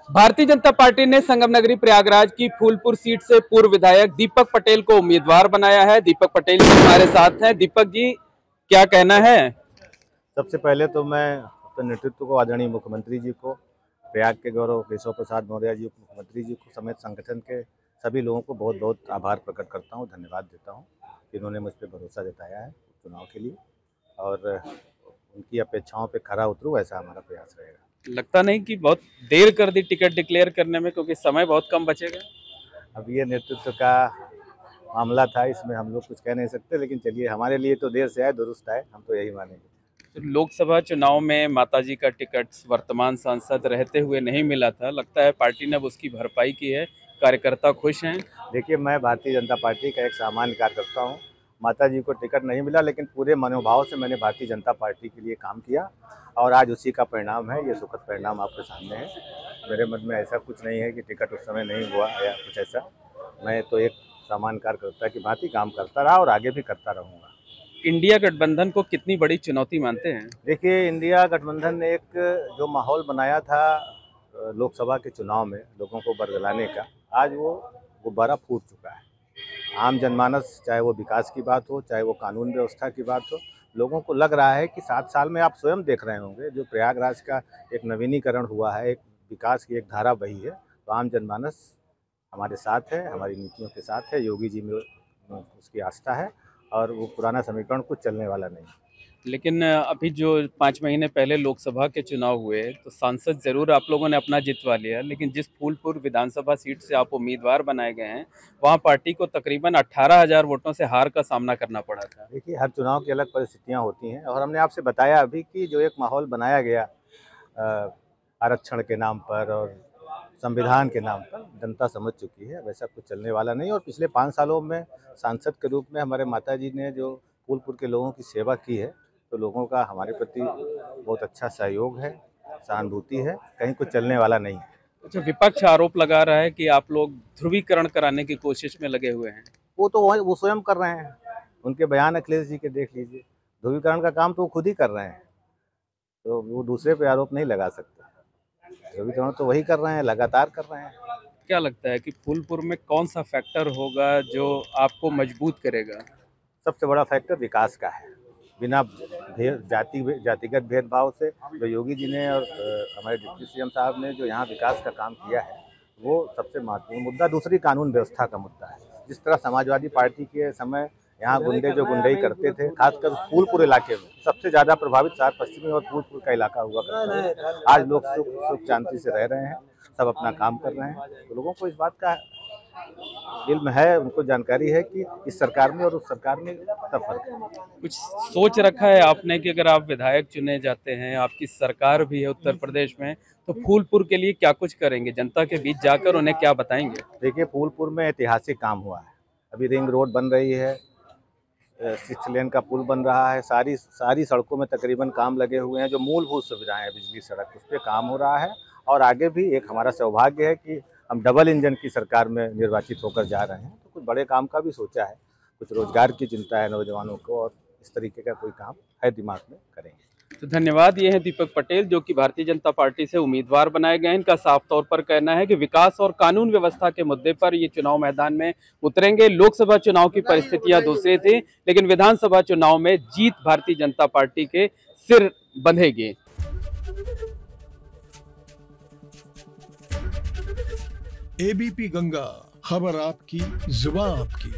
Bharatiya Janata party ने संगम नगरी प्रयागराज की फूलपुर सीट से पूर्व विधायक दीपक पटेल को उम्मीदवार बनाया है। दीपक पटेल जी हमारे साथ हैं। दीपक जी, क्या कहना है? सबसे पहले तो मैं अपने नेतृत्व को, आदरणीय मुख्यमंत्री जी को, प्रयाग के गौरव केशव प्रसाद मौर्य जी, मुख्यमंत्री जी को समेत संगठन के सभी लोगों को बहुत बहुत आभार प्रकट करता हूँ, धन्यवाद देता हूँ कि इन्होंने मुझ पर भरोसा जताया है चुनाव के लिए और उनकी अपेक्षाओं पे खरा उतरूँ, ऐसा हमारा प्रयास रहेगा। लगता नहीं कि बहुत देर कर दी टिकट डिक्लेयर करने में, क्योंकि समय बहुत कम बचेगा? अब ये नेतृत्व का मामला था, इसमें हम लोग कुछ कह नहीं सकते, लेकिन चलिए, हमारे लिए तो देर से आए दुरुस्त आए, हम तो यही मानेंगे। तो लोकसभा चुनाव में माताजी का टिकट वर्तमान सांसद रहते हुए नहीं मिला था, लगता है पार्टी ने अब उसकी भरपाई की है, कार्यकर्ता खुश हैं? देखिए, मैं भारतीय जनता पार्टी का एक सामान्य कार्यकर्ता हूँ। माता जी को टिकट नहीं मिला, लेकिन पूरे मनोभाव से मैंने भारतीय जनता पार्टी के लिए काम किया और आज उसी का परिणाम है। ये सुखद परिणाम आपके सामने है। मेरे मन में ऐसा कुछ नहीं है कि टिकट उस समय नहीं हुआ या कुछ ऐसा। मैं तो एक सामान्य कार्यकर्ता की भांति काम करता रहा और आगे भी करता रहूँगा। इंडिया गठबंधन को कितनी बड़ी चुनौती मानते हैं? देखिए, इंडिया गठबंधन ने एक जो माहौल बनाया था लोकसभा के चुनाव में लोगों को बरगलाने का, आज वो गुब्बारा फूट चुका है। आम जनमानस, चाहे वो विकास की बात हो, चाहे वो कानून व्यवस्था की बात हो, लोगों को लग रहा है कि 7 साल में आप स्वयं देख रहे होंगे जो प्रयागराज का एक नवीनीकरण हुआ है, एक विकास की एक धारा बही है, तो आम जनमानस हमारे साथ है, हमारी नीतियों के साथ है। योगी जी में उसकी आस्था है और वो पुराना समीकरण कुछ चलने वाला नहीं। लेकिन अभी जो 5 महीने पहले लोकसभा के चुनाव हुए तो सांसद जरूर आप लोगों ने अपना जितवा लिया, लेकिन जिस फूलपुर विधानसभा सीट से आप उम्मीदवार बनाए गए हैं वहां पार्टी को तकरीबन 18,000 वोटों से हार का सामना करना पड़ा था। देखिए, हर चुनाव की अलग परिस्थितियां होती हैं और हमने आपसे बताया अभी कि जो एक माहौल बनाया गया आरक्षण के नाम पर और संविधान के नाम पर, जनता समझ चुकी है वैसा कुछ चलने वाला नहीं। और पिछले 5 सालों में सांसद के रूप में हमारे माता जी ने जो फूलपुर के लोगों की सेवा की है, तो लोगों का हमारे प्रति बहुत अच्छा सहयोग है, सहानुभूति है, कहीं कुछ चलने वाला नहीं है। अच्छा, विपक्ष आरोप लगा रहा है कि आप लोग ध्रुवीकरण कराने की कोशिश में लगे हुए हैं। वो स्वयं कर रहे हैं। उनके बयान अखिलेश जी के देख लीजिए। ध्रुवीकरण का काम तो वो खुद ही कर रहे हैं, तो वो दूसरे पे आरोप नहीं लगा सकते। ध्रुवीकरण तो वही कर रहे हैं, लगातार कर रहे हैं। क्या लगता है कि फूलपुर में कौन सा फैक्टर होगा जो आपको मजबूत करेगा? सबसे बड़ा फैक्टर विकास का है। बिना जातिगत भेदभाव से जो योगी जी ने और हमारे डिप्टी सीएम साहब ने जो यहाँ विकास का काम किया है, वो सबसे महत्वपूर्ण मुद्दा। दूसरी कानून व्यवस्था का मुद्दा है। जिस तरह समाजवादी पार्टी के समय यहाँ गुंडे जो गुंडई करते थे, खासकर फूलपुर इलाके में सबसे ज़्यादा प्रभावित शहर पश्चिमी और फूलपुर का इलाका हुआ करता है। आज लोग सुख शांति से रह रहे हैं, सब अपना काम कर रहे हैं, तो लोगों को इस बात का इल्म है, उनको जानकारी है कि इस सरकार में और उस सरकार में सब फर्क है। कुछ सोच रखा है आपने कि अगर आप विधायक चुने जाते हैं, आपकी सरकार भी है उत्तर प्रदेश में, तो फूलपुर के लिए क्या कुछ करेंगे? जनता के बीच जाकर उन्हें क्या बताएंगे? देखिए, फूलपुर में ऐतिहासिक काम हुआ है। अभी रिंग रोड बन रही है, 6 लेन का पुल बन रहा है, सारी सड़कों में तकरीबन काम लगे हुए हैं। जो मूलभूत सुविधाएं हैं, बिजली, सड़क, उस पर काम हो रहा है। और आगे भी एक हमारा सौभाग्य है कि हम डबल इंजन की सरकार में निर्वाचित होकर जा रहे हैं, तो कुछ बड़े काम का भी सोचा है। कुछ रोजगार की चिंता है नौजवानों को, और इस तरीके का कोई काम है दिमाग में, करेंगे। तो धन्यवाद। ये हैं दीपक पटेल, जो कि भारतीय जनता पार्टी से उम्मीदवार बनाए गए हैं। इनका साफ तौर पर कहना है कि विकास और कानून व्यवस्था के मुद्दे पर ये चुनाव मैदान में उतरेंगे। लोकसभा चुनाव की परिस्थितियां दूसरी थी, लेकिन विधानसभा चुनाव में जीत भारतीय जनता पार्टी के सिर बंधेगी। एबीपी गंगा, खबर आपकी, जुबान आपकी।